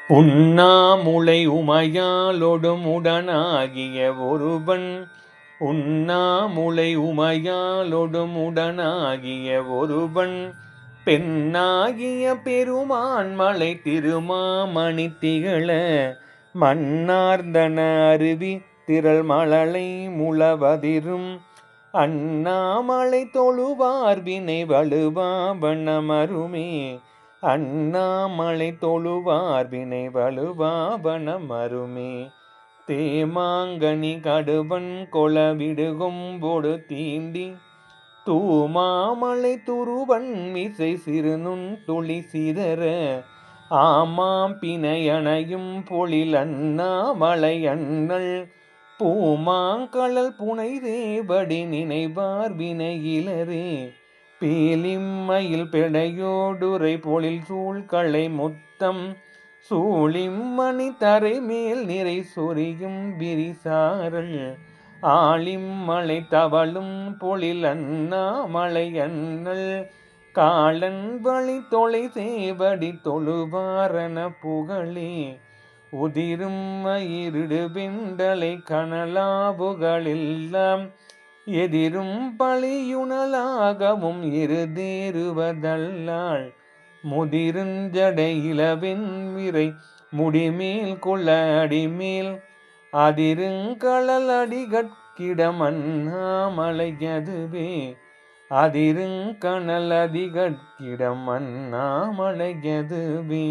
உண்ணாமுலை உமையாலொடும் உடனாகிய ஒருவன் உண்ணாமுலை உமையாலொடும் உடனாகிய ஒருவன் பெண்ணாகிய பெருமான் மலை திருமாமணி திகழ மன்னார்ந்தன அருவி திரள் மழலை முழவதிரும் அண்ணாமலை தொழுவார் வினை வலுவாவனமருமே அண்ணாமலை தொழுவார் வினை வலுவாவனமருமே தேமாங்கனி கடுவன் கொளவிடுகொம்பொடு தீண்டி தூமாமலை துருவன் மிசை சிறுநுண் துளி சிதற ஆமாம் பிணையணையும் பொழில் அண்ணாமலை அண்ணல் பூமாங்கழல் புனை தேவடி நினைவார் வினையிலரே பீலிம்மயில் பெடையோடுரை பொழில் சூழ்களை முத்தம் சூழிம்மணி தரை மேல் நிறை சொரியும் விரிசாரல் ஆழிம்மலை தவழும் பொழில் அண்ணாமலை அண்ணல் காலன் வழி தொலை சேவடி தொழுவாரன புகழே உதிரும் மயிரிடு வெண்டலை கனலாபுகளெல்லாம் எதிரும் பழியுணலாகவும் இருதேறுவதல்லால் முதிருஞ்சடை இளவெண் விரை முடிமேல் கொள்ள அடிமேல் அதிருங்கழல் அடிகட்கிடம் அண்ணாமலையதுவே அதிருங்கணல் அதிகட்கிடம் அண்ணாமலையதுவே.